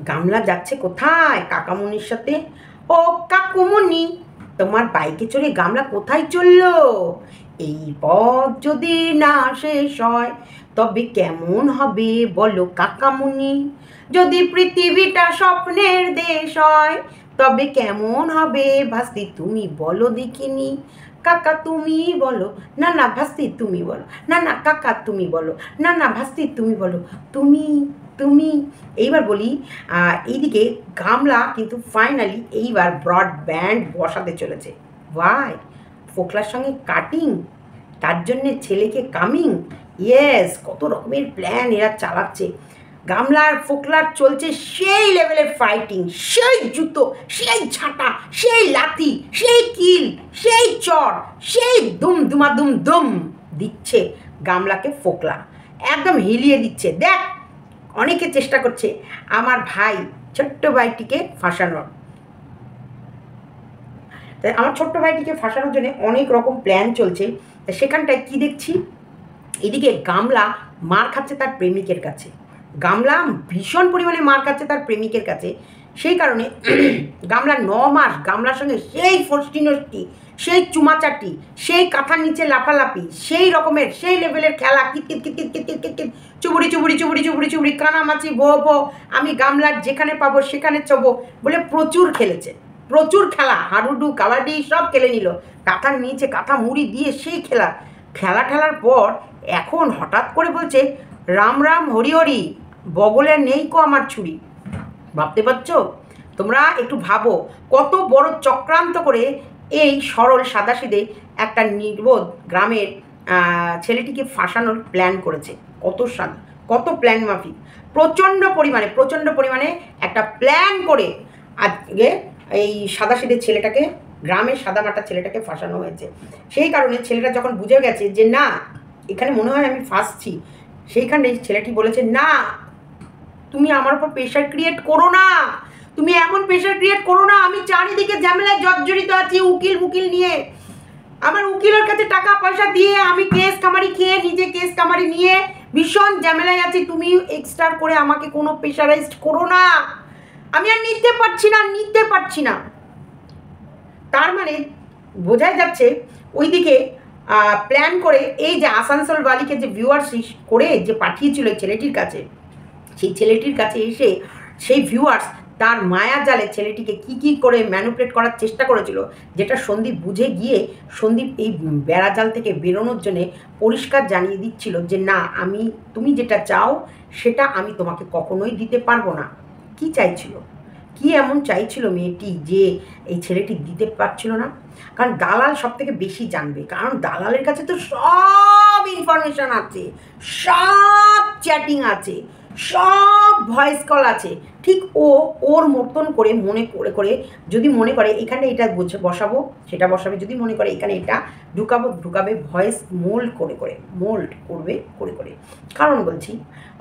গামলা যাচ্ছে কোথায়? কাকামুনির সাথে। ও কাকুমুনি, তোমার বাইকে চড়ে গামলা কোথায় চললো? এই পথ যদি না শেষ হয় তবে কেমন হবে বলো কাকামুনি? যদি পৃথিবীটা স্বপ্নের দেশ হয় তবে কেমন হবে ভাস্তি তুমি বলো দেখিনি? কাকা তুমি বলো, না না ভাস্তি তুমি বলো, না না কাকা তুমি বলো, না না ভাস্তি তুমি বলো, তুমি তুমি। এইবার বলি, এইদিকে গামলা কিন্তু ফাইনালি এইবার ব্রডব্যান্ড বসাতে চলেছে। ওয়াই? ফোকলার সঙ্গে কাটিং, তার জন্যে ছেলেকে কামিং। ইয়েস, কত রকমের প্ল্যান এরা চালাচ্ছে। গামলার ফোকলার চলছে সেই লেভেলের ফাইটিং, সেই জুতো, সেই ঝাঁটা, সেই লাথি, সেই কিল, সেই চর, সেই দুম দুমাদুম দুম দিচ্ছে গামলাকে ফোকলা, একদম হিলিয়ে দিচ্ছে। দেখ, অনেকে চেষ্টা করছে আমার ভাই, ছোট্ট ভাইটিকে ফাঁসানোর। তাই আমার ছোট্ট ভাইটিকে ফাঁসানোর জন্য অনেক রকম প্ল্যান চলছে। সেখানটায় কি দেখছি, এদিকে গামলা মার খাচ্ছে তার প্রেমিকের কাছে। গামলা ভীষণ পরিমাণে মার খাচ্ছে তার প্রেমিকের কাছে। সেই কারণে গামলা 9 মাস গামলার সঙ্গে সেই ফষ্টি নষ্টি, সেই চুমাচাটি, সেই কাঁথার নিচে লাফালাফি, সেই রকমের সেই লেভেলের খেলা, কিতকিত কিতকিত কিতকিত কিতকিত, চুবুড়ি চুবুড়ি চুবুড়ি চুবুড়ি চুবুড়ি, কানামাছি, ভো ভো, আমি গামলার যেখানে পাবো সেখানে চবো বলে প্রচুর খেলেছে। প্রচুর খেলা, হাডুডু কাবাডি সব খেলে নিল, কাঁথার নিচে কাঁথা মুড়ি দিয়ে সেই খেলা ঠেলার পর এখন হঠাৎ করে বলছে রাম রাম হরি হরি, বগলে নেই কো আমার ছুরি। ভাবতে পারছো? তোমরা একটু ভাবো কত বড় চক্রান্ত করে এই সরল সাদাসিধে একটা নির্বোধ গ্রামের ছেলেটিকে ফাঁসানোর প্ল্যান করেছে। কত প্ল্যান মাফিক, প্রচণ্ড পরিমাণে একটা প্ল্যান করে আজকে এই সাদাসিধে ছেলেটাকে, গ্রামের সাদামাটা ছেলেটাকে ফাঁসানো হয়েছে। সেই কারণে ছেলেটা যখন বুঝে গেছে যে না, এখানে মনে হয় আমি ফাঁসছি, সেইখানে ছেলেটি বলেছে না, তুমি আমার উপর প্রেশার ক্রিয়েট করো না, তুমি এমন প্রেশার ক্রিয়েট করো না, আমি চারিদিকে ঝামেলায় জর্জরিত আছি উকিল নিয়ে। আমার উকিলের কাছে টাকা পয়সা দিয়ে আমি কেস কামারি খেয়ে নিজে কেস কামারি নিয়ে ভীষণ ঝামেলায় আছি। তুমি এক্সট্রা করে আমাকে কোনো প্রেশারাইজড করো না, আমি আর নিতে পারছি না। তার মানে বোঝাই যাচ্ছে ওইদিকে প্ল্যান করে এই যে আসানসোল বালিকে যে ভিউয়ার্স করে যে পাঠিয়েছিল ছেলেটির কাছে, সেই ছেলেটির কাছে এসে সেই ভিউয়ার্স তার মায়া জালে ছেলেটিকে কি করে ম্যানুপুলেট করার চেষ্টা করেছিল, যেটা সন্দীপ বুঝে গিয়ে সন্দীপ এই বেড়াজাল থেকে বেরোনোর জন্যে পরিষ্কার জানিয়ে দিচ্ছিল যে না, তুমি যেটা চাও সেটা আমি তোমাকে কখনোই দিতে পারবো না। কি চাইছিল, কি এমন চাইছিল মেয়েটি যে এই ছেলেটি দিতে পারছিল না? কারণ দালাল সব থেকে বেশি জানবে, কারণ দালালের কাছে তো সব ইনফরমেশান আছে, সব চ্যাটিং আছে, সব ভয়েস কল আছে। ঠিক ওর মতন করে মনে করে যদি মনে করে এখানে এটা বসাবো সেটা বসাবে, যদি মনে করে এখানে এটা ঢুকাবে ভয়েস মোল্ড করে। কারণ বলছি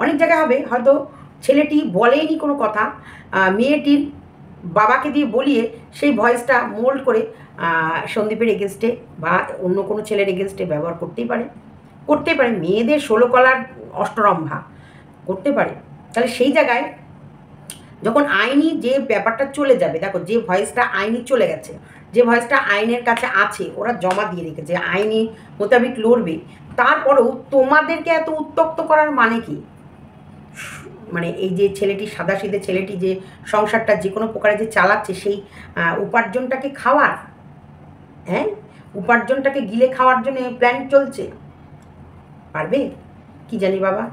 অনেক জায়গায় হবে হয়তো ছেলেটি বলেনি কোনো কথা, মেয়েটির বাবাকে দিয়ে বলিয়ে সেই ভয়েসটা মোল্ড করে সন্দীপের এগেনস্টে বা অন্য কোনো ছেলের এগেনস্টে ব্যবহার করতেই পারে। মেয়েদের 16 কলার অষ্টরম্ভা করতে পারে। তাহলে সেই জায়গায় যখন আইনি যে ব্যাপারটা চলে যাবে, দেখো যে ভয়েসটা আইনি চলে গেছে, যে ভয়েসটা আইনের কাছে আছে, ওরা জমা দিয়ে রেখেছে, আইনি মোতাবেক লড়বে, তারপরেও তোমাদেরকে এত উত্তক্ত করার মানে কি? মানে এই যে ছেলেটি সাদাসিধে ছেলেটি যে সংসারটা যে কোনো প্রকারে যে চালাচ্ছে, সেই উপার্জনটাকে খাওয়ার, হ্যাঁ, উপার্জনটাকে গিলে খাওয়ার জন্য প্ল্যান চলছে। পারবে কি জানি বাবা,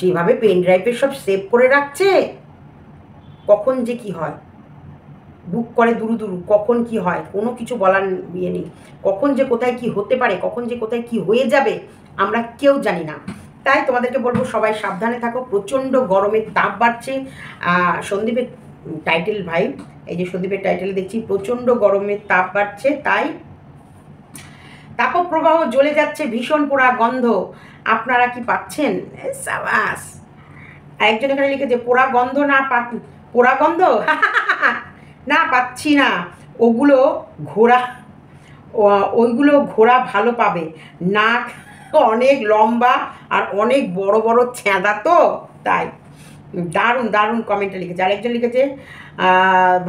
যেভাবে পেন ড্রাইভে সব সেভ করে রাখছে, কখন যে কি হয়, বুক করে দুরু কখন কি হয় কোনো কিছু বলার ইয়ে নেই, কখন যে কোথায় কি হতে পারে, কখন যে কোথায় কি হয়ে যাবে আমরা কেউ জানি না। তাই তোমাদেরকে বলবো সবাই সাবধানে থাকো, প্রচণ্ড গরমের তাপ বাড়ছে। সন্দীপের টাইটেল ভাই, এই যে সন্দীপের টাইটেল দেখছি প্রচণ্ড গরমের তাপ বাড়ছে, তাই তাপপ্রবাহ জ্বলে যাচ্ছে, ভীষণ পোড়া গন্ধ আপনারা কি পাচ্ছেন? সাবাস। একজন এখানে লিখেছে পোড়া গন্ধ না পাচ্ছি না, ওইগুলো ঘোড়া ভালো পাবে, নাক অনেক লম্বা আর অনেক বড় ছেঁদা, তো তাই দারুণ দারুণ কমেন্টে লিখেছে। আরেকজন লিখেছে,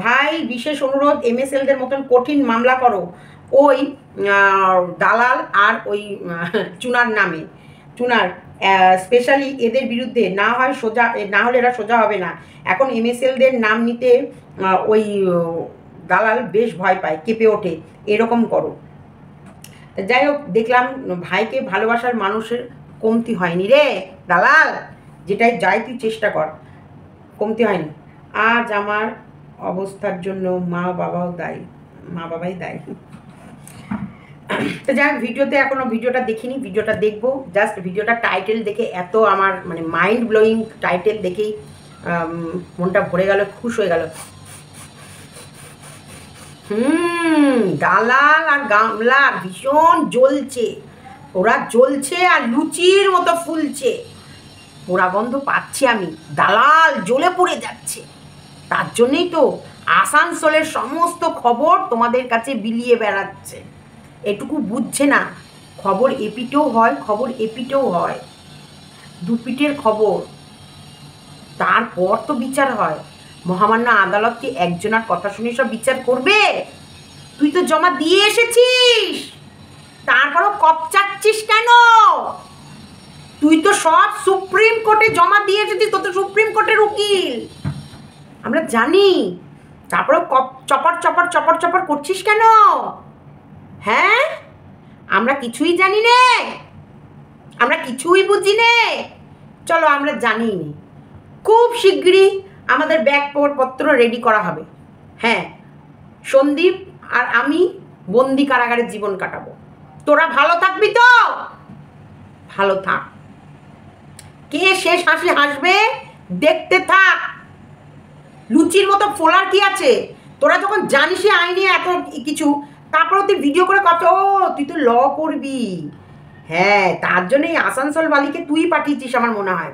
ভাই বিশেষ অনুরোধ, MSLদের মতন কঠিন মামলা করো ওই দালাল আর ওই চুনার নামে, চুনার স্পেশালি এদের বিরুদ্ধে, না হয় সোজা, না হলে এরা সোজা হবে না। এখন MSLদের নাম নিতে ওই দালাল বেশ ভয় পায়, কেঁপে ওঠে, এরকম করো। যাই হোক, দেখলাম ভাইকে ভালোবাসার মানুষের কমতি হয়নি রে দালাল, যেটাই যাই তুই চেষ্টা কর, কমতি হয়নি। আজ আমার অবস্থার জন্য মা বাবাই দায়ী। তো যাই হোক, ভিডিওতে এখনও ভিডিওটা দেখিনি, ভিডিওটা দেখবো। জাস্ট ভিডিওটা টাইটেল দেখে এত আমার মানে মাইন্ড ব্লোয়িং টাইটেল দেখেই মনটা ভরে গেল, খুশ হয়ে গেল। দালাল আর গামলা ভীষণ জ্বলছে, ওরা জ্বলছে আর লুচির মতো ফুলছে, পোড়া গন্ধ পাচ্ছি আমি, দালাল জ্বলে পড়ে যাচ্ছে। তার জন্যই তো আসানসোলের সমস্ত খবর তোমাদের কাছে বিলিয়ে বেড়াচ্ছে। এটুকু বুঝছে না, খবর এপিটেও হয়, খবর এপিটেও হয়, দুপিটের খবর, তারপর তো বিচার হয়। মহামান্য আদালত কি একজনের কথা শুনে সব বিচার করবে? তুই তো জমা দিয়ে এসেছিস, তারপরও কপচাচ্ছিস কেন? তুই তো সব সুপ্রিম কোর্টে জমা দিয়ে এসেছিস, তো সুপ্রিম কোর্টের উকিল, আমরা জানি, তারপরেও চপর চপর চপর চপর করছিস কেন? হ্যাঁ, আমরা কিছুই জানি নে, আমরা কিছুই বুঝি নে। চলো, আমরা জানি নি, খুব শীঘ্রই আমাদের ব্যাগপত্র রেডি করা হবে। হ্যাঁ, সন্দীপ আর আমি বন্দি কারাগারে জীবন কাটাবো। তোরা ভালো থাকবি তো? ভালো থাক, কে শেষ হাসি হাসবে দেখতে থাক। লুচির মতো ফোলার কি আছে? তোরা যখন জানিস আইনে এত কিছু, তারপরে তুই ভিডিও করে কত, তুই তো ল করবি। হ্যাঁ, তার জন্যই আসানসোল বালিকে তুই পাঠিয়েছিস আমার মনে হয়।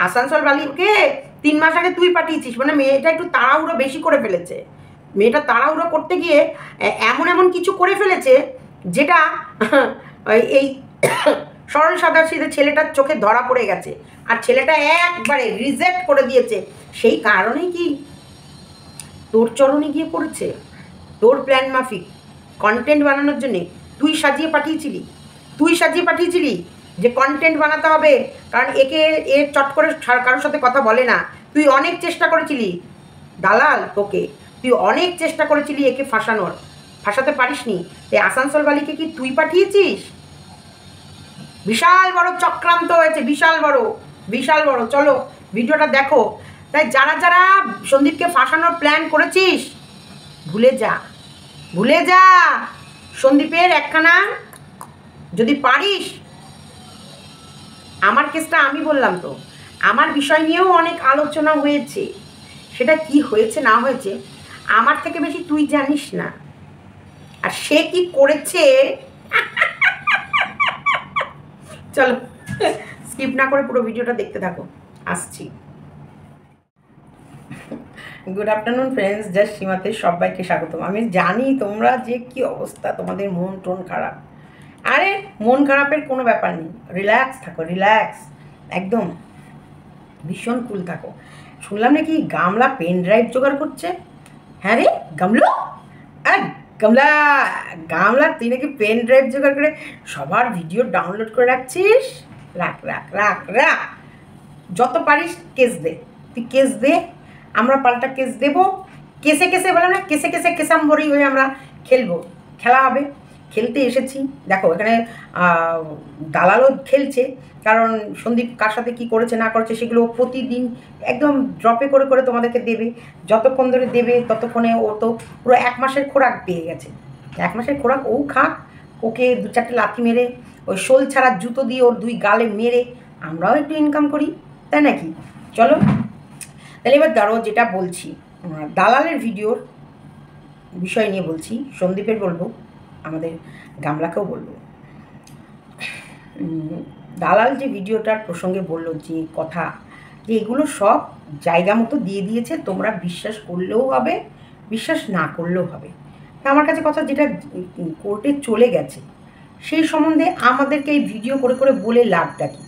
আসানসোল বালিকে 3 মাস আগে তুই পাঠিয়েছিস, মানে মেয়েটা একটু তাড়াহুড়ো বেশি করে ফেলেছে। মেয়েটা তাড়াহুড়ো করতে গিয়ে এমন এমন কিছু করে ফেলেছে, যেটা এই সরল সাদা সিধে ছেলেটার চোখে ধরা পড়ে গেছে, আর ছেলেটা একবারে রিজেক্ট করে দিয়েছে। সেই কারণেই কি তোর চরণে গিয়ে পড়েছে, তোর প্ল্যান মাফিক কন্টেন্ট বানানোর জন্যে তুই সাজিয়ে পাঠিয়েছিলি যে কন্টেন্ট বানাতে হবে, কারণ এ চট করে কারোর সাথে কথা বলে না। তুই অনেক চেষ্টা করেছিলি দালাল, তুই অনেক চেষ্টা করেছিলি একে ফাঁসাতে পারিসনি। এই আসানসোল বালিকে কি তুই পাঠিয়েছিস? বিশাল বড় চক্রান্ত হয়েছে, বিশাল বড়। চলো ভিডিওটা দেখো। তাই যারা যারা সন্দীপকে ফাঁসানোর প্ল্যান করেছিস, ভুলে যা। সন্দীপের একখানা, যদি পারিস, আমার কেসটা আমি বললাম তো, আমার বিষয় নিয়েও অনেক আলোচনা হয়েছে, সেটা কি হয়েছে না হয়েছে আমার থেকে বেশি তুই জানিস না। আর সে কি করেছে, চলো স্কিপ না করে পুরো ভিডিওটা দেখতে থাকো, আসছি। গুড আফটারনুন ফ্রেন্ডস, জাস্ট সীমাতে সবাইকে স্বাগতম। আমি জানি তোমরা যে কি অবস্থা, তোমাদের মন টোন খারাপ। আরে মন খারাপের কোনো ব্যাপার নেই, রিল্যাক্স থাকো, একদম ভীষণ কুল থাকো। শুনলাম নাকি গামলা পেন ড্রাইভ জোগাড় করছে। হ্যাঁ রে গামলা তুই নাকি পেন ড্রাইভ জোগাড় করে সবার ভিডিও ডাউনলোড করে রাখছিস। রাখ, যত পারিস কেস দে, তুই কেস দে, আমরা পাল্টা কেস দেবো। কেসে বলে না, কেসাম্বরী হয়ে আমরা খেলা হবে। খেলতে এসেছি, দেখো এখানে দালালও খেলছে, কারণ সন্দীপ কার সাথে কী করেছে না করেছে সেগুলো প্রতিদিন একদম ড্রপে করে তোমাদেরকে দেবে। যতক্ষণ ধরে দেবে ততক্ষণে ও তো পুরো 1 মাসের খোরাক পেয়ে গেছে। 1 মাসের খোরাক ও খাক, ওকে 2-4টে লাথি মেরে, ওই শোল ছাড়া জুতো দিয়ে ওর 2 গালে মেরে আমরাও একটু ইনকাম করি, তাই নাকি? চলো তাহলে এবার ধরো, যেটা বলছি দালালের ভিডিওর বিষয় নিয়ে বলছি, সন্দীপের বলবো, আমাদের গামলাকেও বলবো। দালাল যে ভিডিওটার প্রসঙ্গে বললো, যে কথা, যে এগুলো সব জায়গা মতো দিয়ে দিয়েছে, তোমরা বিশ্বাস করলেও হবে, বিশ্বাস না করলেও হবে। আমার কাছে কথা, যেটা কোর্টে চলে গেছে সেই সম্বন্ধে আমাদেরকে এই ভিডিও করে বলে লাভটা কি?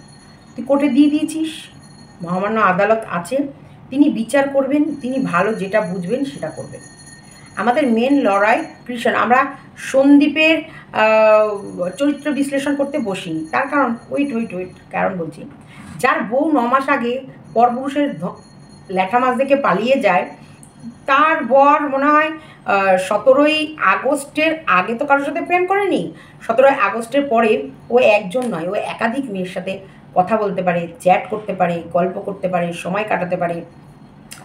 তুই কোর্টে দিয়ে দিয়েছিস, মহামান্য আদালত আছে, তিনি বিচার করবেন, তিনি ভালো যেটা বুঝবেন সেটা করবেন। আমাদের মেন লড়াই কৃষ্ণ। আমরা সন্দীপের চরিত্র বিশ্লেষণ করতে বসিনি, তার কারণ ওয়েট কারণ বলছি, যার বউ 9 মাস আগে পরপুরুষের ল্যাঠা মাছ দেখে পালিয়ে যায়, তার বর মনে হয় 17ই আগস্টের আগে তো কারোর সাথে প্রেম করেনি, 17ই আগস্টের পরে ও একজন নয়, ও একাধিক মেয়ের সাথে কথা বলতে পারে, চ্যাট করতে পারে, গল্প করতে পারে, সময় কাটাতে পারে,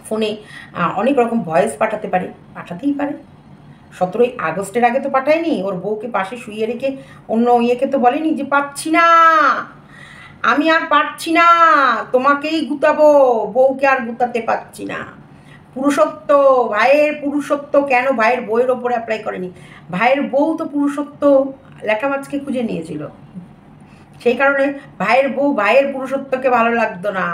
ফোনে অনেক রকম ভয়েস পাঠাতে পারে, পাঠাতেই পারে। 17ই আগস্টের আগে তো পাঠায়নি, ওর বউকে পাশে শুইয়ে রেখে অন্য ইয়েকে তো বলেনি যে পাচ্ছি না, আমি আর পারছি না, তোমাকেই গুতাবো, বউকে আর গুতাতে পারছি না। পুরুষত্ব, ভাইয়ের পুরুষত্ব কেন ভাইয়ের বউয়ের ওপরে অ্যাপ্লাই করেনি? ভাইয়ের বউ তো পুরুষত্ব লেখা মাছকে খুঁজে নিয়েছিল, সেই কারণে ভাইয়ের বউ ভাইয়ের পুরুষত্বকে ভালো লাগতো না,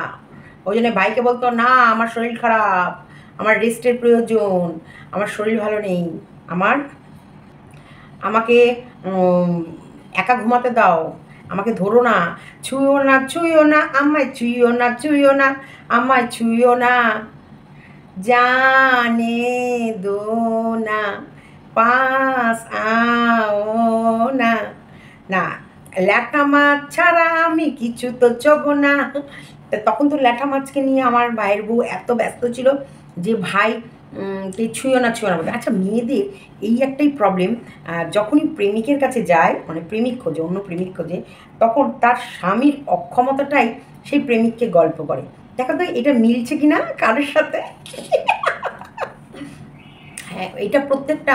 ওই জন্য ভাইকে বলতো না আমার শরীর খারাপ, আমার রেস্টের প্রয়োজন, আমার শরীর ভালো নেই, আমাকে একা ঘুমাতে দাও, আমাকে ধরো না, ছুঁয়ো না আমায়, ছুঁয়ো না আমায়, ছুঁয়ো না, জানে দো না, পাস আও না, না ল্যাঠা মাছ ছাড়া আমি কিছু তো চোবো না। তখন তো ল্যাঠা মাছকে নিয়ে আমার ভাইয়ের বউ এত ব্যস্ত ছিল যে ভাই কে ছুঁয়ো না বলে। আচ্ছা, মেয়েদের এই একটাই প্রবলেম, যখনই প্রেমিকের কাছে যায়, মানে প্রেমিক খোঁজে, অন্য প্রেমিক খোঁজে, তখন তার স্বামীর অক্ষমতাটাই সেই প্রেমিককে গল্প করে। দেখো তো এটা মিলছে কিনা কারোর সাথে? হ্যাঁ, এটা প্রত্যেকটা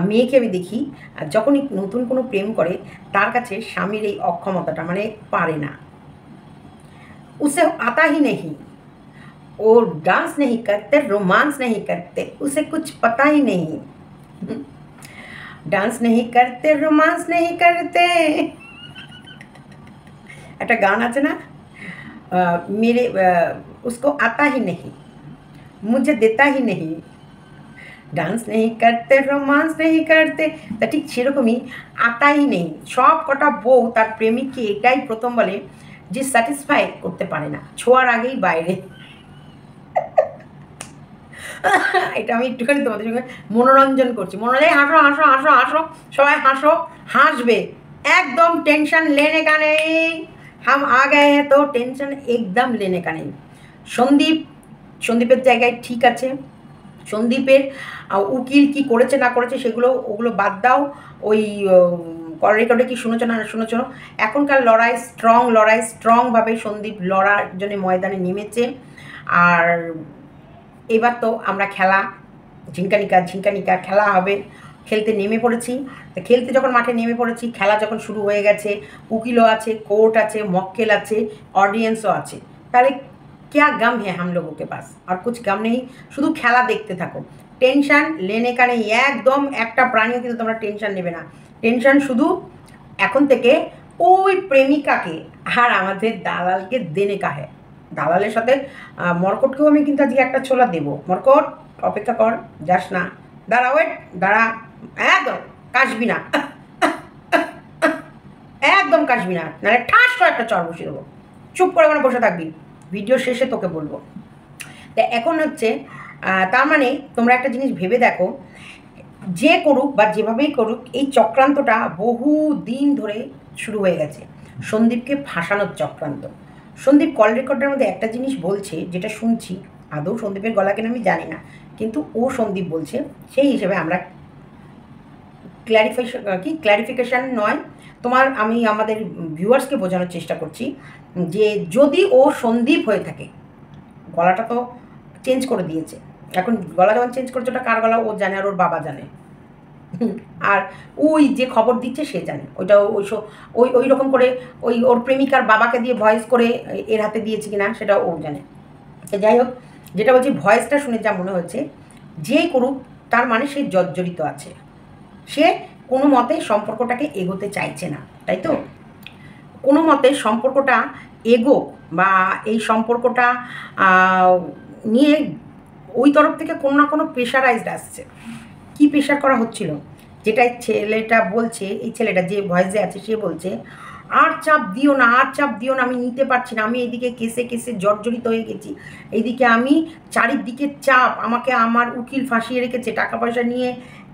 মেয়েকে আমি দেখি, যখনই নতুন কোনো প্রেম করে তার কাছে স্বামীর এই অক্ষমতাটা, মানে পারে না, উসে আতা হি নেই, वो डांस नहीं करते, रोमांस नहीं करते, उसे कुछ पता ही नहीं, डांस नहीं करते, रोमांस नहीं करते। একটা গান আছে না, मेरे उसको आता ही नहीं, मुझे देता ही नहीं, ডান্স নেই করতে, রোমান্স নেই করতে। তা ঠিক সেরকমই আতাই নেই। সব কটা বউ তার প্রেমিককে এটাই প্রথম বলে যে স্যাটিসফাই করতে পারে না, ছোঁয়ার আগেই বাইরে। এটা আমি একটুখানি তোমাদের সঙ্গে মনোরঞ্জন করছি, হাসো হাসো হাসো হাসো, সবাই হাসো, হাসবে, একদম টেনশন লেনে কা নেই, হাম আ গায়ে হ্যাঁ তো টেনশন একদম লেনে কা নেই। সন্দীপের জায়গায় ঠিক আছে, সন্দীপের উকিল কি করেছে না করেছে ওগুলো বাদ দাও, ওই কল রেকর্ডে কি শুনেছো না শুনেছো, এখনকার লড়াই স্ট্রংভাবে সন্দীপ লড়ার জন্য ময়দানে নেমেছে। আর এবার তো আমরা খেলা ঝিঙ্কানিকা খেলা হবে, খেলতে নেমে পড়েছি। তো খেলতে যখন মাঠে নেমে পড়েছি, খেলা যখন শুরু হয়ে গেছে, উকিলও আছে, কোর্ট আছে, মক্কেল আছে, অডিয়েন্সও আছে, তাহলে क्या गम है हम लोगों के पास, और कुछ गम नहीं, শুধু খেলা দেখতে থাকো, টেনশন লেনে কা নেই, একদম একটা প্রাণীও কিন্তু তোমরা টেনশন নেবে না। টেনশন শুধু এখন থেকে ওই প্রেমিকাকে আর আমাদের দালালকে দেনে কা হ্যায়। দালালের সাথে মর্কটকেও আমি কিন্তু আজকে একটা ছোলা দেবো। মর্কট অপেক্ষা কর, যাস না, দাঁড়া, ওয়েট দাঁড়া, একদম কাশবি না, একদম কাশবি না, নাহলে ঠাস করে একটা চর বসিয়ে দেবো, চুপ করে ওখানে বসে থাকবি, ভিডিও শেষে তোকে বলবো। তা এখন হচ্ছে তার মানে তোমরা একটা জিনিস ভেবে দেখো, যে করুক বা যেভাবেই করুক, এই চক্রান্তটা বহু দিন ধরে শুরু হয়ে গেছে, সন্দীপকে ফাঁসানোর চক্রান্ত। সন্দীপ কল রেকর্ডের মধ্যে একটা জিনিস বলছে, যেটা শুনছি, আদৌ সন্দীপের গলা কিনা আমি জানি না, কিন্তু ও সন্দীপ বলছে, সেই হিসেবে আমরা ক্ল্যারিফিকেশান নয়, আমি আমাদের ভিউয়ার্সকে বোঝানোর চেষ্টা করছি যে যদি ও সন্দীপ হয়ে থাকে, গলাটা তো চেঞ্জ করে দিয়েছে, এখন গলা যখন চেঞ্জ করছে ওটা কার গলা ও জানে, আর ওর বাবা জানে, আর ওই যে খবর দিচ্ছে সে জানে, ওইটা ওই রকম করে ওর প্রেমিকার বাবাকে দিয়ে ভয়েস করে এর হাতে দিয়েছে কিনা সেটা ও জানে। যাই হোক, যেটা বলছি, ভয়েসটা শুনে যা মনে হচ্ছে, যে করুক তার মানে সে জর্জরিত আছে, সে কোনো মতে সম্পর্কটাকে এগোতে চাইছে না, তাই তো? কোনো মতে সম্পর্কটা এগোক, বা এই সম্পর্কটা নিয়ে ওই তরফ থেকে কোনো না কোনো প্রেশারাইজড আসছে। কি প্রেশার করা হচ্ছিল, যেটা ছেলেটা বলছে, এই ছেলেটা যে ভয়েসে আছে সে বলছে আর চাপ দিও না, আর চাপ দিও না, আমি নিতে পারছি না, আমি এইদিকে কেসে কেসে জর্জরিত হয়ে গেছি, এইদিকে আমি চারিদিকে চাপ, আমাকে আমার উকিল ফাঁসিয়ে রেখেছে, টাকা পয়সা নিয়ে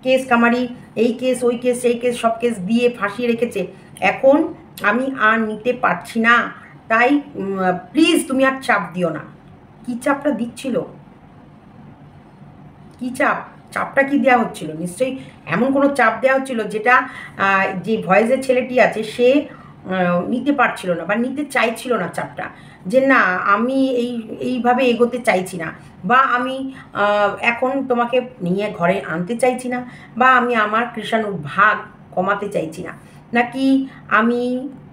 কেস কামারি, এই কেস ওই কেস সেই কেস সব কেস দিয়ে ফাঁসিয়ে রেখেছে, এখন আমি আর নিতে পারছি না, তাই প্লিজ তুমি আর চাপ দিও না। কী চাপটা দিচ্ছিল, কী চাপ, চাপটা কি দেওয়া হচ্ছিল? নিশ্চয়ই এমন কোনো চাপ দেওয়া হচ্ছিল যেটা যে ভয়েসের ছেলেটি আছে সে নিতে পারছিল না বা নিতে চাইছিল না চাপটা, যে না আমি এইভাবে এগোতে চাইছি না, বা আমি এখন তোমাকে নিয়ে ঘরে আনতে চাইছি না, বা আমি আমার কৃষাণুর ভাগ কমাতে চাইছি না, নাকি আমি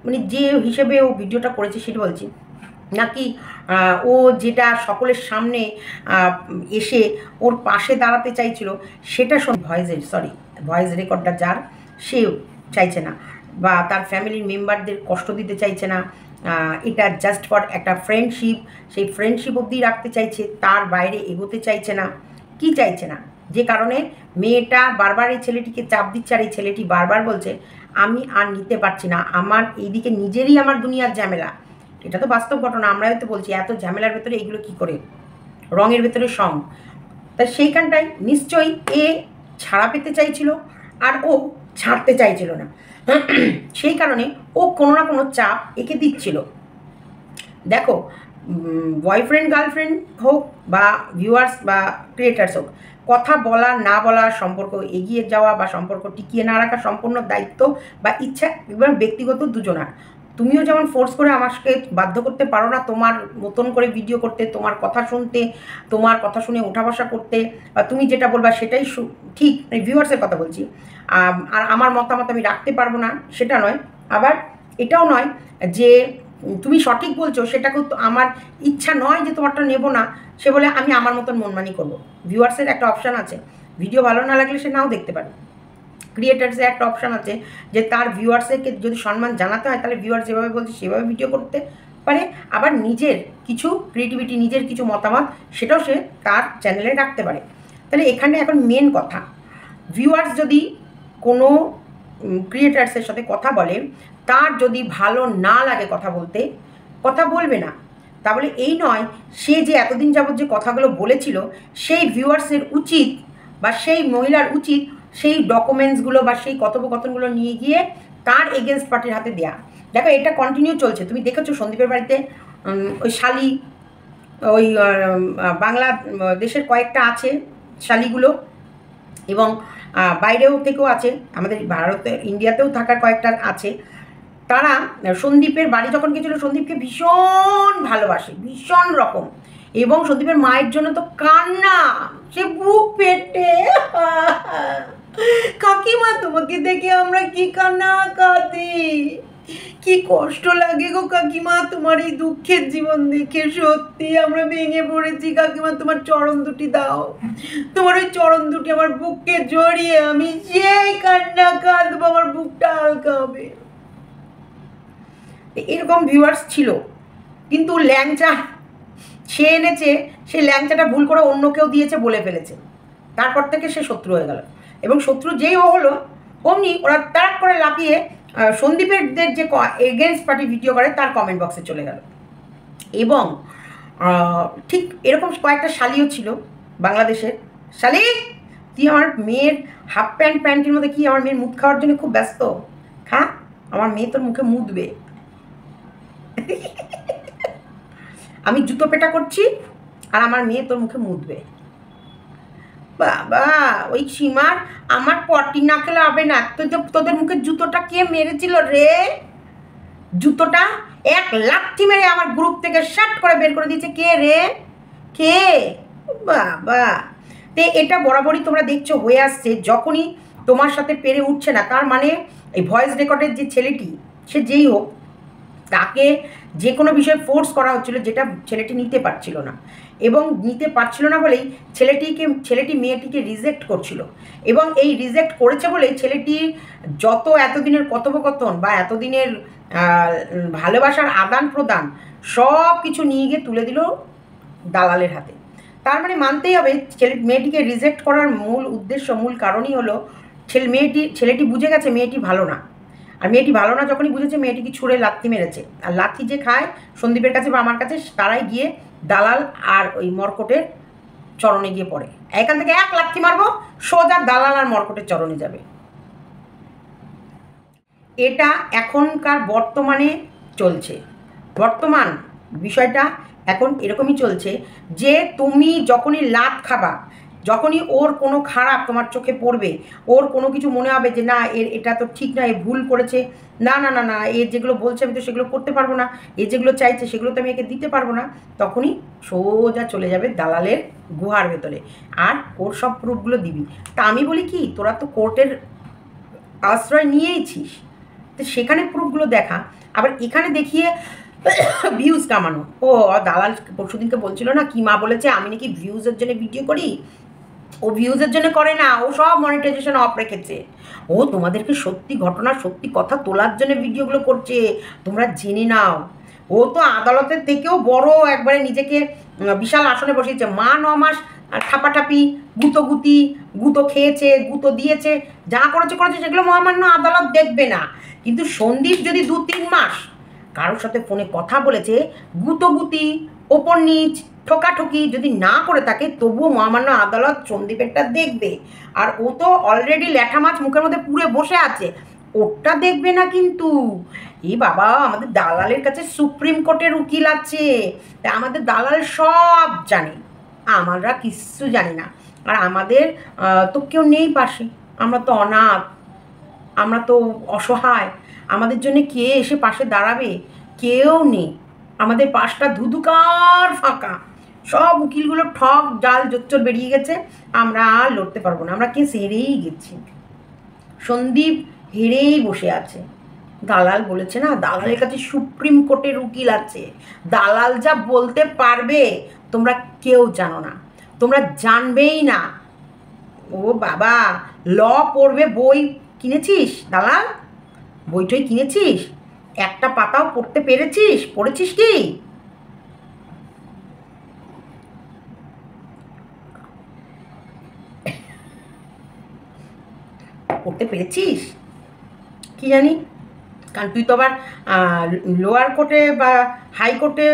মানে যে হিসেবে ও ভিডিওটা করেছে সেটা বলছি, নাকি ও যেটা সকলের সামনে এসে ওর পাশে দাঁড়াতে চাইছিল সেটা ভয়েস রেকর্ডটা যার সেও চাইছে না, বা তার ফ্যামিলির মেম্বারদের কষ্ট দিতে চাইছে না, এটা জাস্ট ফর একটা ফ্রেন্ডশিপ, সেই ফ্রেন্ডশিপ অবধি রাখতে চাইছে, তার বাইরে এগোতে চাইছে না, কি চাইছে না, যে কারণে মেয়েটা বারবার এই ছেলেটিকে চাপ দিচ্ছে, আর এই ছেলেটি বারবার বলছে আমি আর নিতে পারছি না, আমার এইদিকে নিজেরই আমার দুনিয়ার ঝামেলা, এটা তো বাস্তব ঘটনা, আমরা হয়তো বলছি এত ঝামেলার ভেতরে এইগুলো কি করে, রঙের ভেতরে সং, তা সেইখানটায় নিশ্চয়ই এ ছাড়া পেতে চাইছিল, আর ও ছাড়তে চাইছিল না, সেই কারণে ও কোনো না কোনো চাপ একে দিচ্ছিল। দেখো, বয়ফ্রেন্ড গার্লফ্রেন্ড হোক বা ভিউয়ার্স বা ক্রিয়েটার্স হোক, কথা বলা না বলা, সম্পর্ক এগিয়ে যাওয়া বা সম্পর্ক টিকিয়ে না রাখা সম্পূর্ণ দায়িত্ব বা ইচ্ছা এবং ব্যক্তিগত দুজনার। তুমিও যেমন ফোর্স করে আমাকে বাধ্য করতে পারো না তোমার মতন করে ভিডিও করতে, তোমার কথা শুনতে, তোমার কথা শুনে ওঠা বসা করতে, বা তুমি যেটা বলবা সেটাই ঠিক, ভিউয়ার্সের কথা বলছি, আর আমার মতামত আমি রাখতে পারবো না সেটা নয়, আবার এটাও নয় যে তুমি সঠিক বলছো সেটাকেও তো আমার ইচ্ছা নয় যে তোমারটা নেব না, সে বলে আমি আমার মতন মনমানি করবো। ভিউয়ার্সের একটা অপশান আছে, ভিডিও ভালো না লাগলে সে নাও দেখতে পারে। ক্রিয়েটার্সের একটা অপশান আছে যে তার ভিউয়ার্সকে যদি সম্মান জানাতে হয় তাহলে ভিউয়ার্স যেভাবে বলছে সেভাবে ভিডিও করতে পারে, আবার নিজের কিছু ক্রিয়েটিভিটি, নিজের কিছু মতামত সেটাও সে তার চ্যানেলে রাখতে পারে। তাহলে এখানে এখন মেন কথা, ভিউয়ার্স যদি কোনো ক্রিয়েটার্সের সাথে কথা বলে, তার যদি ভালো না লাগে কথা বলতে, কথা বলবে না, তাহলে এই নয় সে যে এতদিন যাবৎ যে কথাগুলো বলেছিল সেই ভিউয়ার্সের উচিত বা সেই মহিলার উচিত সেই ডকুমেন্টসগুলো বা সেই কথোপকথনগুলো নিয়ে গিয়ে তার এগেনস্ট পার্টির হাতে দেয়া। দেখো এটা কন্টিনিউ চলছে, তুমি দেখেছো সন্দীপের বাড়িতে ওই শালি, ওই বাংলা দেশের কয়েকটা আছে শালিগুলো, এবং বাইরেও থেকেও আছে, আমাদের ভারতে ইন্ডিয়াতেও থাকার কয়েকটা আছে, তারা সন্দীপের বাড়ি যখন গেছিলো সন্দীপকে ভীষণ ভালোবাসে, ভীষণ রকম, এবং সন্দীপের মায়ের জন্য তো কান্না, সে বুক পেটে কাকিমা তোমাকে দেখে আমরা কি কান্না কাঁদি, কি কষ্ট লাগে গো কাকিমা তোমার এই দুঃখের জীবন দেখে, সত্যি আমরা ভেঙে পড়েছি কাকিমা, তোমার চরণ দুটি দাও, তোমার ওই চরণ দুটি আমার বুককে জড়িয়ে আমি সেই কান্না কাঁদবো, আমার বুকটা হালকা হবে। এরকম ভিউয়ার্স ছিল, কিন্তু ল্যাংচা সে এনেছে, সেই ল্যাংচাটা ভুল করে অন্য কেউ দিয়েছে বলে ফেলেছে, তারপর থেকে সে শত্রু হয়ে গেল, এবং শত্রু যেই ও হলো অমনি ওরা তাক করে লাফিয়ে সন্দীপেরদের যে এগেনস্ট পার্টি ভিডিও করে তার কমেন্ট বক্সে চলে গেল। এবং ঠিক এরকম কয়েকটা শালিও ছিল বাংলাদেশের, শালি তুই আমার মেয়ের হাফ প্যান্টের মধ্যে কি আমার মেয়ের মুখ খাওয়ার জন্য খুব ব্যস্ত, খা, আমার মেয়ে তোর মুখে মুদবে, আমি জুতো পেটা করছি আর আমার মেয়ে তোর মুখে মুদবে। বাবা ওই সীমার আমার পটি না খেলে হবে না, তোদের মুখে জুতোটা কে মেরেছিল রে, জুতোটা এক লাথি মেরে আমার গ্রুপ থেকে শার্ট করে বের করে দিয়েছে, কে রে, কে? বাবা তে এটা বরাবরই তোমরা দেখছো হয়ে আসছে, যখনই তোমার সাথে পেরে উঠছে না, তার মানে এই ভয়েস রেকর্ডের যে ছেলেটি সে যেই হোক তাকে যে কোনো বিষয়ে ফোর্স করা হচ্ছিল, যেটা ছেলেটি নিতে পারছিল না, এবং নিতে পারছিল না বলেই ছেলেটি মেয়েটিকে রিজেক্ট করছিল, এবং এই রিজেক্ট করেছে বলেই ছেলেটি যত এতদিনের কথোপকথন বা এতদিনের ভালোবাসার আদান প্রদান সব কিছু নিয়ে গিয়ে তুলে দিল দালালের হাতে। তার মানে মানতেই হবে মেয়েটিকে রিজেক্ট করার মূল উদ্দেশ্য, মূল কারণই হলো ছেলেটি বুঝে গেছে মেয়েটি ভালো না, আর মেয়েটি ভালো না যখনই বুঝেছে, মেয়েটিকে ছুঁড়ে লাথি মেরেছে। আর লাথি যে খায় সন্দীপের কাছে বা আমার কাছে, তারাই গিয়ে দালাল আর ওই মর্কটের চরণে গিয়ে পড়ে। এখান থেকে এক লাথি মারবো, সোজা দালাল আর মর্কটের চরণে যাবে। এটা এখনকার বর্তমানে চলছে। বর্তমান বিষয়টা এখন এরকমই চলছে যে তুমি যখনই লাত খাবা, যখনই ওর কোনো খারাপ তোমার চোখে পড়বে, ওর কোনো কিছু মনে হবে যে না এটা তো ঠিক না, এ ভুল করেছে, না না না না এ যেগুলো বলছে আমি তো সেগুলো করতে পারবো না, এ যেগুলো চাইছে সেগুলো তো আমি একে দিতে পারবো না, তখনই সোজা চলে যাবে দালালের গুহার ভেতরে আর ওর সব প্রুফগুলো দিবি। তা আমি বলি কি, তোরা তো কোর্টের আশ্রয় নিয়েইছিস, তো সেখানে প্রুফগুলো দেখা। আবার এখানে দেখিয়ে ভিউজ কামানো। ও দালাল পরশুদিনকে বলছিল না কি মা বলেছে আমি নাকি ভিউজের জন্য ভিডিও করি, ও ভিউজের জন্য করে না, ও সব মনিটাইজেশন অফ রেখেছে, ও তোমাদেরকে সত্যি ঘটনা সত্যি কথা তোলার জন্য ভিডিওগুলো করছে, তোমরা জেনে নাও। ও তো আদালতের থেকেও বড় একবারে নিজেকে বিশাল আসনে বসিয়েছে। মা 9 মাস ঠাপাঠাপি গুতোগুতি, গুঁতো খেয়েছে, গুঁতো দিয়েছে, যা করেছে সেগুলো মহামান্য আদালত দেখবে না। কিন্তু সন্দীপ যদি 2-3 মাস কারোর সাথে ফোনে কথা বলেছে, গুতোগুতি ওপর নিচ ঠোকাঠুকি যদি না করে থাকে, তবুও মহামান্য আদালত সন্দীপেরটা দেখবে। আর ও তো অলরেডি ল্যাঠা মাছ মুখের মধ্যে পুরে বসে আছে, ওটা দেখবে না কিন্তু। এই বাবা, আমাদের দালালের কাছে সুপ্রিম কোর্টের উকিল আছে, তা আমাদের দালাল সব জানে, আমরা কিচ্ছু জানি না। আর আমাদের তো কেউ নেই পাশে, আমরা তো অনাথ, আমরা তো অসহায়, আমাদের জন্য কে এসে পাশে দাঁড়াবে? কেউ নেই, আমাদের পাশটা ধুধুকার ফাঁকা, সব উকিলগুলো ঠক জাল জোচ্চর বেরিয়ে গেছে, আমরা আর লড়তে পারবো না, আমরা কেস হেরেই গেছি। সন্দীপ হেরেই বসে আছে। দালাল বলেছে না, দালালের কাছে সুপ্রিম কোর্টের উকিল আছে, দালাল যা বলতে পারবে তোমরা কেউ জানো না, তোমরা জানবেই না। ও বাবা, ল পড়বে বই কিনেছিস দালাল? বইটই কিনেছিস? একটা পাতাও পড়তে পেরেছিস? পড়েছিস কি? পড়তে পেরেছিস কি জানি, কারণ তুই তো আবার লোয়ার কোর্টে বা হাইকোর্টে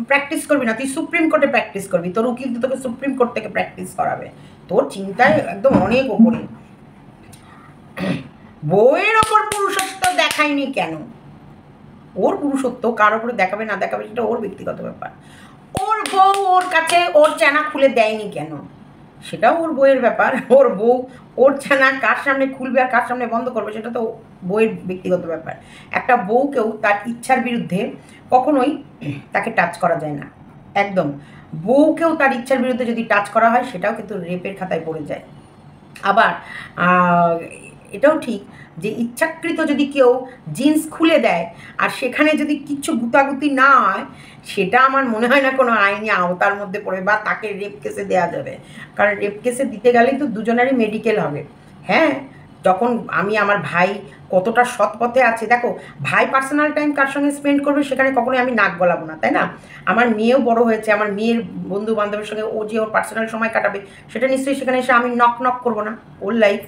প্র্যাকটিস করবি না, তুই সুপ্রিম কোর্টে প্র্যাকটিস করবি, তোর উকিল তো তোকে সুপ্রিম কোর্ট থেকে প্র্যাকটিস করাবে, তোর চিন্তায় একদম অনেক ওপরে। বইয়ের ওপর পুরুষত্ব দেখায়নি কেন? ওর পুরুষত্ব কার ওপরে দেখাবে না দেখাবে সেটা ওর ব্যক্তিগত ব্যাপার। ওর বউ ওর কাছে ওর চেনা খুলে দেয়নি কেন, সেটাও ওর বউয়ের ব্যাপার। ওর বউ ওর চেনা কার সামনে খুলবে আর কার সামনে বন্ধ করবে সেটা তো বউয়ের ব্যক্তিগত ব্যাপার। একটা বউকেও তার ইচ্ছার বিরুদ্ধে কখনোই তাকে টাচ করা যায় না, একদম। বউকেও তার ইচ্ছার বিরুদ্ধে যদি টাচ করা হয় সেটাও কিন্তু রেপের খাতায় পড়ে যায়। আবার এটাও ঠিক যে ইচ্ছাকৃত যদি কেউ জিন্স খুলে দেয় আর সেখানে যদি কিচ্ছু গুতাগুতি না হয়, সেটা আমার মনে হয় না কোনো আইনি আওতার মধ্যে পড়বে বা তাকে রেপ কেসে দেওয়া যাবে। কারণ রেপ কেসে দিতে গেলেই তো দুজনেরই মেডিকেল হবে। হ্যাঁ, যখন আমি আমার ভাই কতটা সৎ পথে আছে, দেখো ভাই পার্সোনাল টাইম কার সঙ্গে স্পেন্ড করবে সেখানে কখনোই আমি নাক গলাবো না, তাই না? আমার মেয়েও বড় হয়েছে, আমার মেয়ের বন্ধু বান্ধবের সঙ্গে ও যে ওর পার্সোনাল সময় কাটাবে সেটা নিশ্চয়ই সেখানে এসে আমি নক নক করবো না। ওর লাইফ,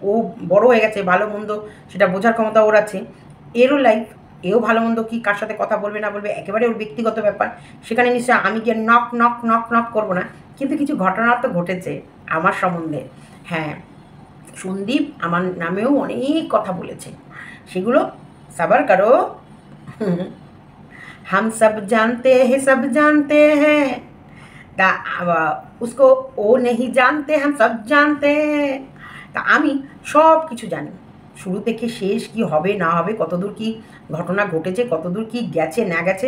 ও বড় হয়ে গেছে, ভালো মন্দ সেটা বোঝার ক্ষমতা ওর আছে, এরও লাইফ, এও ভালো মন্দ কী কার সাথে কথা বলবে না বলবে একেবারে ওর ব্যক্তিগত ব্যাপার, সেখানে নিশ্চয়ই আমি গিয়ে নক নক নক নক করবো না। কিন্তু কিছু ঘটনা তো ঘটেছে আমার সম্বন্ধে। হ্যাঁ, সন্দীপ আমার নামেও অনেক কথা বলেছে, সেগুলো সবার করো। हम सब जानते हैं, सब जानते हैं, তা उसको वो नहीं जानते, हम सब जानते हैं। তা আমি সব কিছু জানি, শুরু থেকে শেষ কি হবে না হবে, কতদূর কি ঘটনা ঘটেছে, কতদূর কি গেছে না গেছে,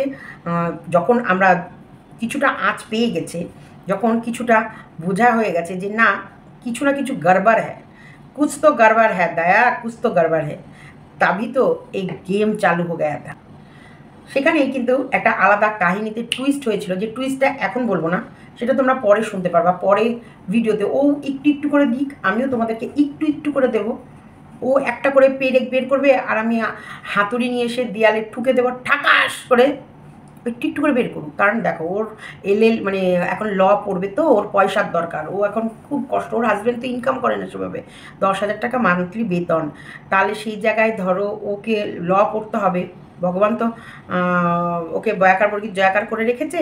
যখন আমরা কিছুটা আঁচ পেয়ে গেছে, যখন কিছুটা বোঝা হয়ে গেছে যে না কিছু না কিছু গড়বড় হ্যাঁ, कुछ तो गड़बड़ है दया, कुछ तो गड़बड़ है, तभी तो एक गेम चालू हो गया था। সেখানেই কিন্তু একটা আলাদা কাহিনীতে টুইস্ট হয়েছিল, যে টুইস্টটা এখন বলবো না, সেটা তোমরা পরে শুনতে পারবা, পরে ভিডিওতে। ও একটু একটু করে দিক, আমিও তোমাদেরকে একটু একটু করে দেবো। ও একটা করে পেরেক বের করবে আর আমি হাতুড়ি নিয়ে এসে দেয়ালে ঠুকে দেবো ঠাকাস করে, একটু একটু করে বের করুক। কারণ দেখো ওর মানে এখন ল পড়বে, তো ওর পয়সার দরকার, ও এখন খুব কষ্ট, ওর হাজব্যান্ড তো ইনকাম করে না সেভাবে, 10,000 টাকা মান্থলি বেতন। তাহলে সেই জায়গায় ধরো ওকে ল পড়তে হবে, ভগবান তো ওকে বয়াকার বর্গীর জয়াকার করে রেখেছে,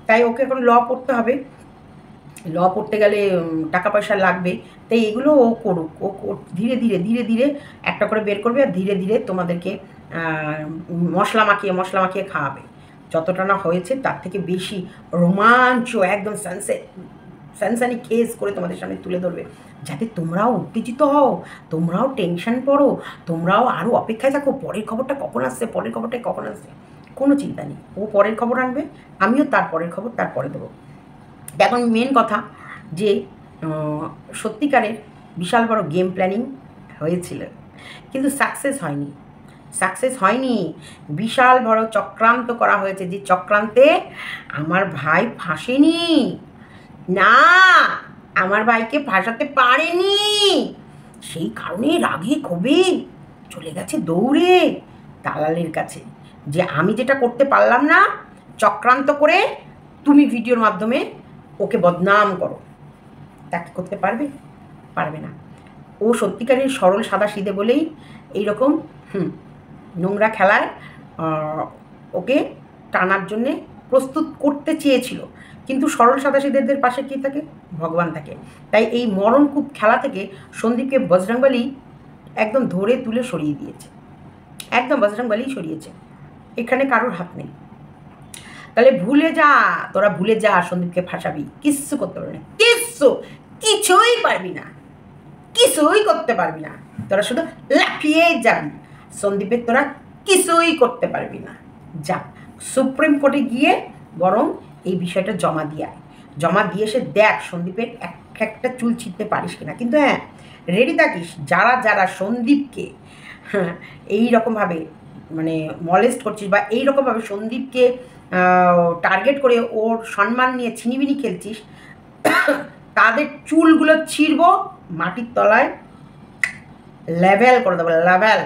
তাই ওকে এখন ল পড়তে হবে। ল পড়তে গেলে টাকা পয়সা লাগবে, তাই এগুলো ও করুক, ও ধীরে ধীরে ধীরে ধীরে একটা করে বের করবে, আর ধীরে ধীরে তোমাদেরকে মশলা মাখিয়ে খাওয়াবে। যতটা না হয়েছে তার থেকে বেশি রোমাঞ্চ, একদম সানসানি কেস করে তোমাদের সামনে তুলে ধরবে, যাতে তোমরাও উত্তেজিত হও, তোমরাও টেনশন পড়ো, তোমরাও আরও অপেক্ষায় থাকো পরের খবরটা কখন আসছে, পরের খবরটা কখন আসছে। কোনো চিন্তা নেই, ও পরের খবর আনবে, আমিও তার পরের খবর তারপরে দেবো। এখন মেন কথা যে সত্যিকারের বিশাল বড় গেম প্ল্যানিং হয়েছিল, কিন্তু সাকসেস হয়নি। বিশাল বড় চক্রান্ত করা হয়েছে, যে চক্রান্তে আমার ভাই ফাঁসেনি, না, আমার ভাইকে ফাঁসাতে পারেনি। সেই কারণে রাগে ক্ষোভে চলে গেছে দৌড়ে দালালের কাছে, যে আমি যেটা করতে পারলাম না, চক্রান্ত করে তুমি ভিডিওর মাধ্যমে ওকে বদনাম করো। তাকে করতে পারবে না। ও সত্যিকারের সরল সাদাসিধে বলেই এইরকম নোংরা খেলায় ওকে টানার জন্যে প্রস্তুত করতে চেয়েছিল, কিন্তু সরল সাদাসিধেদের পাশে কী থাকে? ভগবান থাকে। তাই এই মরণকূপ খেলা থেকে সন্দীপকে বজরংবলী একদম ধরে তুলে সরিয়ে দিয়েছে, একদম বজরংবলী সরিয়েছে, এখানে কারোর হাত নেই। তাহলে তোরা ভুলে যা সন্দীপকে ফাঁসাবি, কিচ্ছু করতে পারবি না, কিছুই পারবি না, কিছুই করতে পারবি না, তোরা শুধু লাফিয়ে যাবি, সন্দীপের তোরা কিছুই করতে পারবি না। যা সুপ্রিম কোর্টে গিয়ে বরং এই বিষয়টা জমা দিয়ে এসে দেখ সন্দীপের একটা চুল ছিঁড়তে পারিস কিনা। কিন্তু হ্যাঁ, রেডি থাকিস, যারা সন্দীপকে এইরকমভাবে মানে মলেস্ট করছিস, বা এইরকমভাবে সন্দীপকে টার্গেট করে ওর সম্মান নিয়ে ছিনিবিনি খেলছিস, তাদের চুলগুলো ছিঁড়ব, মাটির তলায় লেভেল করে দেবো, লেভেল।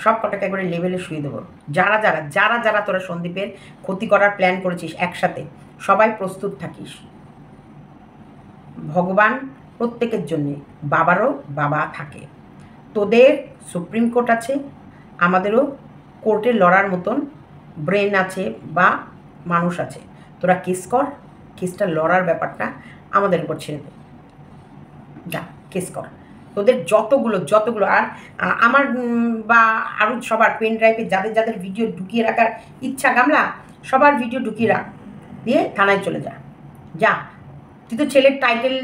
সব কটাকে একবারে লেভেলে শুয়ে দেবো। যারা তোরা সন্দীপের ক্ষতি করার প্ল্যান করেছিস একসাথে, সবাই প্রস্তুত থাকিস। ভগবান প্রত্যেকের জন্যে বাবারও বাবা থাকে, তোদের সুপ্রিম কোর্ট আছে, আমাদেরও কোর্টে লড়ার মতন ব্রেন আছে বা মানুষ আছে। তোরা কেস কর, কেসটা লড়ার ব্যাপারটা আমাদের উপর ছেড়ে দে, যা কেস কর। তোদের যতগুলো আর আমার বা আরও সবার পেন ড্রাইভে যাদের ভিডিও ঢুকিয়ে রাখার ইচ্ছা গামলা, সবার ভিডিও ঢুকিয়ে রাখ, দিয়ে থানায় চলে যা। তুই তো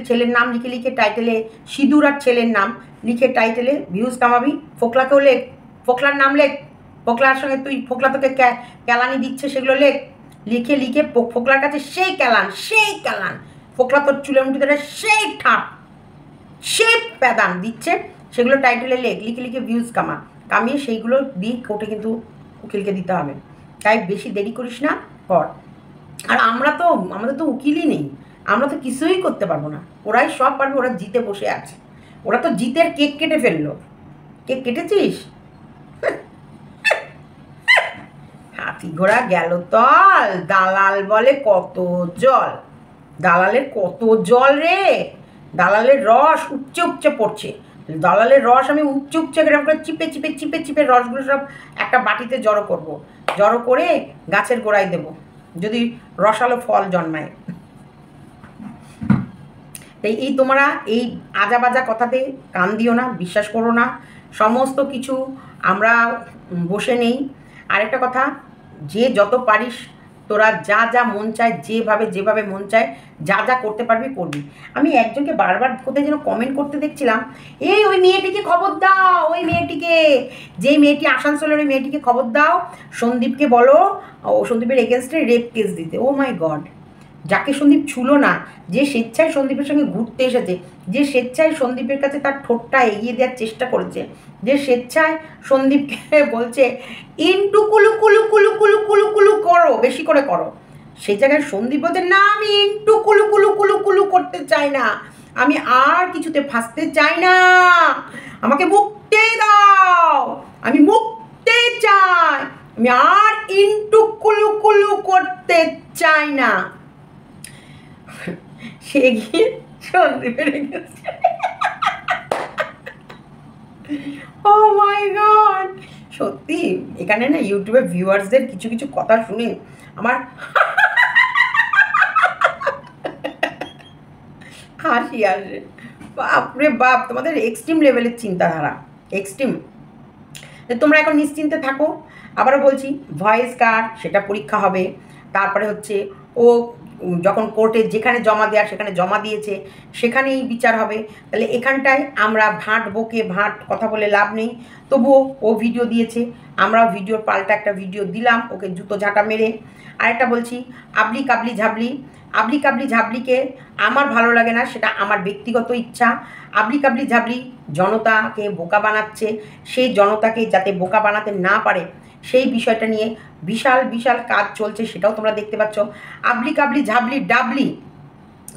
ছেলের নাম লিখে টাইটেলে সিঁদুর আর ছেলের নাম লিখে টাইটেলে ভিউজ কামাবি। ফোকলাকেও লেখ, ফোকলার নাম লেখ, ফোকলার সঙ্গে তুই ফোকলা তোকে ক্যালানি দিচ্ছে সেগুলো লিখে ফোকলার কাছে সেই ক্যালান, ফোকলা তোর চুলের মুঠি ধরে সেই ঠাপ, সে প্যাদান দিচ্ছে, সেগুলো টাইটেলে লিখে ভিউজ কামিয়ে সেইগুলো দিয়ে কোর্টে কিন্তু উকিলকে দিতে হবে। তাই বেশি দেরি করিস না, কর। আর আমাদের তো উকিলই নেই, আমরা তো কিছুই করতে পারবো না, ওরাই সব পারবে, ওরা জিতে বসে আছে, ওরা তো জিতের কেক কেটে ফেললো। কেক কেটেছিস? হাতি ঘোড়া গেল তল, দালাল বলে কত জল, দালালের কত জল রে, দালালের রস উপচে পড়ছে, দালালের রস আমি উপচে এরকম করে চিপে রসগুলো সব একটা বাটিতে জড়ো করে গাছের গোড়ায় দেব, যদি রসালো ফল জন্মায়। তাই তোমরা এই আজা কথাতে কান দিও না, বিশ্বাস করো না, সমস্ত কিছু আমরা বসে নেই। আরেকটা কথা, যে যত পারিস তোরা যা মন চায়, যেভাবে মন চায় যা করতে পারবি করবি। আমি একজনকে বারবার কোথায় যেন কমেন্ট করতে দেখছিলাম, ওই মেয়েটিকে খবর দাও, ওই মেয়েটিকে, যেই মেয়েটি আসানসোলের ওই মেয়েটিকে খবর দাও, সন্দীপকে বলো সন্দীপের এগেনস্টে রেপ কেস দিতে। ও মাই গড, যাকে সন্দীপ ছুলো না, যে স্বেচ্ছায় সন্দীপের সঙ্গে ঘুরতে এসেছে, যে স্বেচ্ছায় সন্দীপের কাছে তার ঠোঁটটা এগিয়ে দেওয়ার চেষ্টা করেছে, যে স্বেচ্ছায় সন্দীপকে বলছে ইন্টু কুলু করো, বেশি করে করো, সেই জায়গায় সন্দীপ বলছে না, আমি ইন্টু কুলু করতে চাই না, আমি আর কিছুতে ফাঁসতে চাই না, আমাকে মুক্ত মুক্তি দাও, আমি মুক্তি চাই, আমি আর ইন্টু কুলু কুলু করতে চাই না। সে গিয়ে সন্দীপের গেছে। ও মাই গড, সত্যি এখানে না ইউটিউবে ভিউয়ার্সদের কিছু কিছু কথা শুনে আমার হাসি আসে। বাপরে বাপ, তোমাদের এক্সট্রিম লেভেলের চিন্তাধারা, এক্সট্রিম। তোমরা এখন নিশ্চিন্তে থাকো। আবারও বলছি, ভয়েস কার্ড সেটা পরীক্ষা হবে, তারপরে হচ্ছে ও যখন কোর্টে যেখানে জমা দেওয়ার সেখানে জমা দিয়েছে, সেখানেই বিচার হবে। তাহলে এখানটায় আমরা ভাট বকে ভাট কথা বলে লাভ নেই। তবুও ও ভিডিও দিয়েছে, আমরাও ভিডিওর পাল্টা একটা ভিডিও দিলাম ওকে জুতো ঝাঁটা মেরে। আরেকটা বলছি, আবলি কাবলি ঝাবলি, আবলি কাবলি ঝাবলিকে আমার ভালো লাগে না, সেটা আমার ব্যক্তিগত ইচ্ছা। আবলি কাবলি ঝাবলি জনতাকে বোকা বানাচ্ছে, সেই জনতাকে যাতে বোকা বানাতে না পারে সেই বিষয়টা নিয়ে বিশাল বিশাল কাজ চলছে, সেটাও তোমরা দেখতে পাচ্ছ। আবলি কাবলি ঝাবলি ডাবলি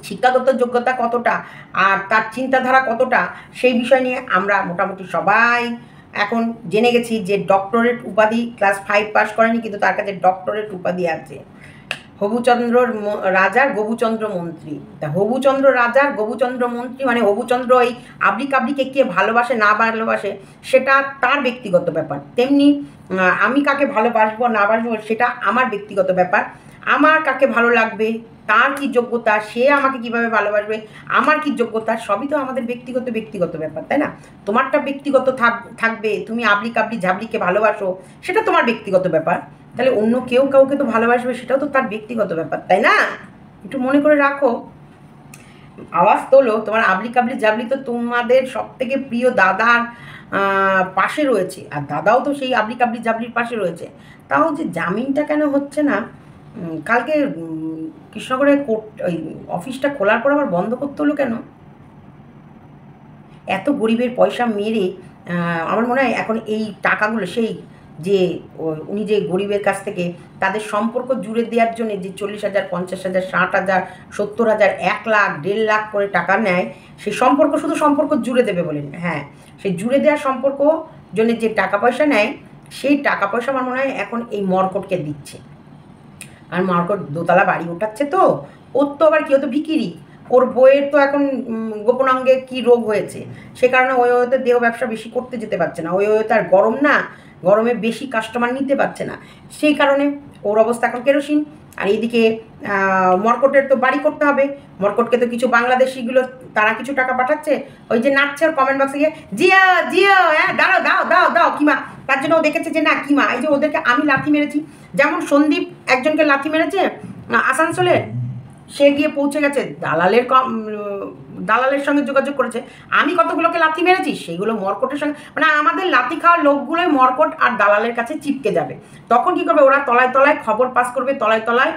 শিক্ষাগত যোগ্যতা কতটা আর তার চিন্তাধারা কতটা, সেই বিষয় নিয়ে আমরা মোটামুটি সবাই এখন জেনে গেছি যে ডক্টরেট উপাধি, ক্লাস 5 পাস করেনি কিন্তু তার কাছে ডক্টরেট উপাধি আছে। হবুচন্দ্রর রাজার গবুচন্দ্র মন্ত্রী। তা হবুচন্দ্র রাজার গবুচন্দ্র মন্ত্রী মানে হবুচন্দ্র এই আবলি কাবলিকে কে ভালোবাসে না ভালোবাসে সেটা তার ব্যক্তিগত ব্যাপার। তেমনি আমি কাকে ভালোবাসবো না বাসবো সেটা আমার ব্যক্তিগত ব্যাপার। আমার কাকে ভালো লাগবে, তার কি যোগ্যতা, সে আমাকে কিভাবে ভালোবাসবে, আমার কি যোগ্যতা, সবই তো আমাদের ব্যক্তিগত ব্যক্তিগত ব্যাপার, তাই না? তোমারটা ব্যক্তিগত থাকবে, তুমি আবলি কাবলি ঝাবলিকে ভালোবাসো, সেটা তোমার ব্যক্তিগত ব্যাপার। তাহলে অন্য কেউ কাউকে তো ভালোবাসবে, সেটাও তো তার ব্যক্তিগত ব্যাপার, তাই না? একটু মনে করে রাখো। আওয়াজ তোলো, তোমার আবলি কাবলি জাবলি তো তোমাদের সব থেকে প্রিয় দাদার পাশে রয়েছে, আর দাদাও তো সেই আবলি কাবলি জাবলির পাশে রয়েছে। তাও যে জামিনটা কেন হচ্ছে না, কালকে কৃষ্ণনগরের কোর্ট ওই অফিসটা খোলার পর আবার বন্ধ করতে হলো কেন? এত গরিবের পয়সা মেরে আমার মনে হয় এখন এই টাকাগুলো সেই যে উনি যে গরিবের কাছ থেকে তাদের সম্পর্ক জুড়ে দেওয়ার জন্য যে 40,000, 50,000, 60,000, 70,000, 1 লাখ, 1.5 লাখ করে টাকা নেয়, সেই সম্পর্ক শুধু সম্পর্ক জুড়ে দেবে বলেন, হ্যাঁ সেই জুড়ে দেওয়ার সম্পর্ক জন্য যে টাকা পয়সা নেয়, সেই টাকা পয়সা আমার মনে হয় এখন এই মর্কটকে দিচ্ছে। আর মর্কট দোতলা বাড়ি ওঠাচ্ছে, তো ওর তো আবার কেউ তো ভিকিরি, ওর বইয়ের তো এখন গোপনাঙ্গে কি রোগ হয়েছে, সে কারণে ওই ওতে দেহ ব্যবসা বেশি করতে যেতে পারছে না, ওই তার গরম না, গরমে বেশি কাস্টমার নিতে পারছে না, সেই কারণে ওর অবস্থা এখন কেরোসিন। আর এইদিকে মর্কটের তো বাড়ি করতে হবে, মর্কটকে তো কিছু বাংলাদেশিগুলো তারা কিছু টাকা পাঠাচ্ছে, ওই যে নাচছে ওর কমেন্ট বক্সে গিয়ে জিয়া জিয়া, হ্যাঁ দাও দাও দাও দাও কিমা, তার জন্য ও দেখেছে যে না কিমা, এই যে ওদেরকে আমি লাথি মেরেছি, যেমন সন্দীপ একজনকে লাথি মেরেছে আসানসোলে, সে গিয়ে পৌঁছে গেছে দালালের সঙ্গে যোগাযোগ করেছে, আমি কতগুলোকে লাথি মেরেছি সেইগুলো মর্কটের সঙ্গে, মানে আমাদের লাথি খাওয়ার লোকগুলোই মর্কট আর দালালের কাছে চিপকে যাবে। তখন কি করবে ওরা, তলায় তলায় খবর পাস করবে, তলায় তলায়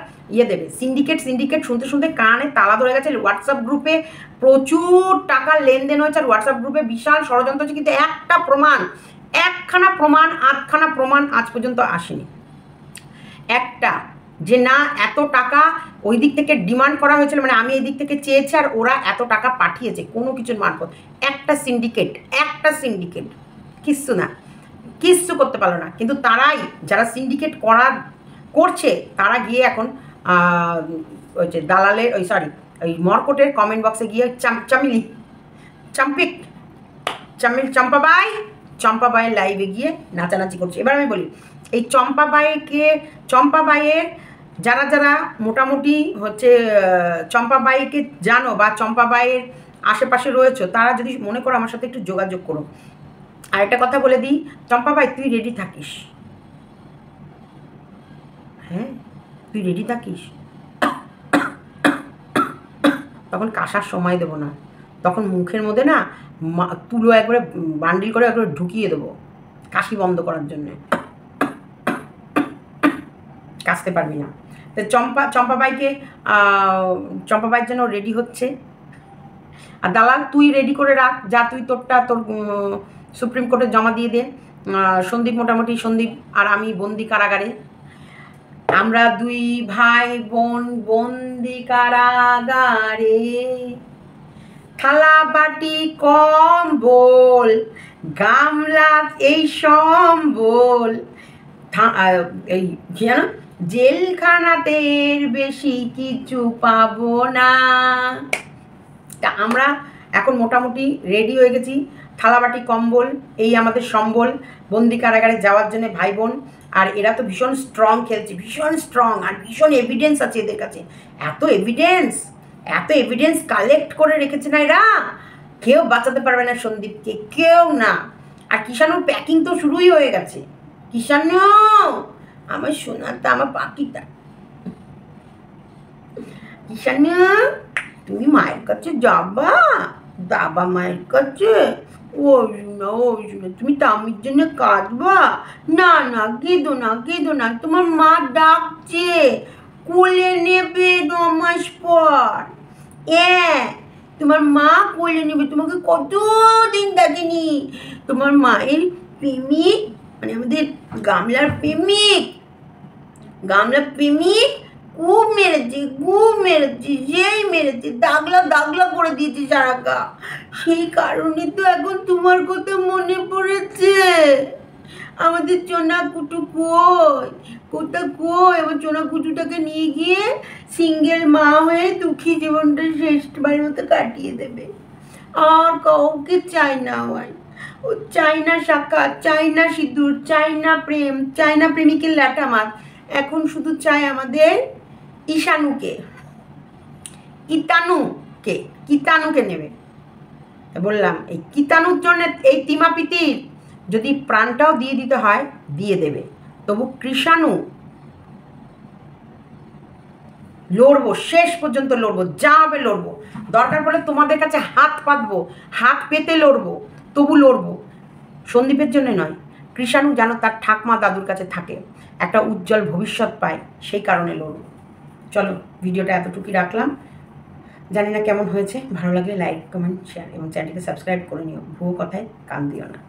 দেবে, সিন্ডিকেট সিন্ডিকেট শুনতে শুনতে কানে তালা ধরে গেছে। হোয়াটসঅ্যাপ গ্রুপে প্রচুর টাকার লেনদেন হয়েছে, আর হোয়াটসঅ্যাপ গ্রুপে বিশাল ষড়যন্ত্র হচ্ছে, কিন্তু একখানা প্রমাণ আধখানা প্রমাণ আজ পর্যন্ত আসেনি। একটা যে না এত টাকা ওই দিক থেকে ডিমান্ড করা হয়েছিল, মানে আমি এই দিক থেকে চেয়েছি আর ওরা এত টাকা পাঠিয়েছে কোনো কিছুর মারফত, একটা সিন্ডিকেট কিচ্ছু না, কিচ্ছু করতে পারলো না। কিন্তু তারাই যারা সিন্ডিকেট করছে তারা গিয়ে এখন ওই যে দালালের ওই মর্কটের কমেন্ট বক্সে গিয়ে চম্পাবাইয়ের লাইভে গিয়ে নাচানাচি করছে। এবার আমি বলি, এই চম্পাবাইয়ের যারা যারা মোটামুটি হচ্ছে চম্পাবাইকে জানো বা চম্পাবাইয়ের আশেপাশে রয়েছে, তারা যদি মনে করো আমার সাথে একটু যোগাযোগ করো। আর একটা কথা বলে দিই, চম্পাবাই তুই রেডি থাকিস, হ্যাঁ তুই রেডি থাকিস, তখন কাশার সময় দেবো না, তখন মুখের মধ্যে না তুলো একবারে বান্ডিল করে একবারে ঢুকিয়ে দেবো কাশি বন্ধ করার জন্যে, কাশতে পারবি না। তো চম্পাবাইয়ের জন্য রেডি হচ্ছে। আর দালাল তুই রেডি করে রাখ, যা তুই তোরটা তোর সুপ্রিম কোর্টে জমা দিয়ে দে। সন্দীপ আর আমি বন্দি কারাগারে, আমরা 2 ভাই বোন বন্দি কারাগারে, থালা বাটি কম্বল, গামলা এই সম্বল, এই জানো জেলখানাতে বেশি কিছু পাবো না। তা আমরা এখন মোটামুটি রেডি হয়ে গেছি। থালাবাটি কম্বল এই আমাদের সম্বল বন্দি কারাগারে যাওয়ার জন্য ভাই বোন। আর এরা তো ভীষণ স্ট্রং খেলছে, ভীষণ স্ট্রং, আর ভীষণ এভিডেন্স আছে এদের কাছে। এত এভিডেন্স কালেক্ট করে রেখেছে না এরা, কেউ বাঁচাতে পারবে না সন্দীপকে, কেউ না। আর কিষাণুর প্যাকিং তো শুরুই হয়ে গেছে। কিষাণু আমার সোনাটা, আমার পাখিটা, কিষাণু তুমি মায়ের কাছে যাবা, মায়ের কাছে? ওই না তুমি তামির জন্য কাঁদবা? না না, কেঁদো না, তোমার মা ডাকছে, কোলে নেবে 9 মাস পর। তোমার মা কোলে নেবে, তোমাকে কতদিন দেখেনি। তোমার মায়ের প্রেমিক, মানে আমাদের গামলার প্রেমিক খুব মেরেছে, যেই মেরেছে দাগলা করে দিয়েছে সারা গা। সেই কারণে তো এখন তোমার কথা মনে পড়েছে। আমাদের চোনা কুটু কই আমার চোনা কুটুটাকে নিয়ে গিয়ে সিঙ্গেল মা হয়ে দুঃখী জীবনটা শেষবারের মতো কাটিয়ে দেবে। আর কাউকে চাই না হয়, ও চাই না সাক্ষাৎ, চাই না সিঁদুর, চাই না প্রেম, চাই না প্রেমিকের ল্যাটা মাছ। এখন শুধু চাই আমাদের ঈশানুকে, কিতানুকে নেবে। বললাম এই কিতানুর জন্য এই তিমাপিতির যদি প্রাণটাও দিয়ে দিতে হয় দিয়ে দেবে, তবু কৃষাণু লড়বো, শেষ পর্যন্ত লড়বো, যা হবে লড়বো। দরকার পড়লে তোমাদের কাছে হাত পাতবো, হাত পেতে লড়বো, তবু লড়বো। সন্দীপের জন্য নয়, কৃষাণু যেন তার ঠাকমা দাদুর কাছে থাকে, একটা উজ্জ্বল ভবিষ্যৎ পায়, সেই কারণে লড়বো। চলো ভিডিওটা এতটুকুই রাখলাম। জানি না কেমন হয়েছে, ভালো লাগলে লাইক কমেন্ট শেয়ার এবং চ্যানেলটিকে সাবস্ক্রাইব করে নিও। ভুয়ো কথায় কান দিও না।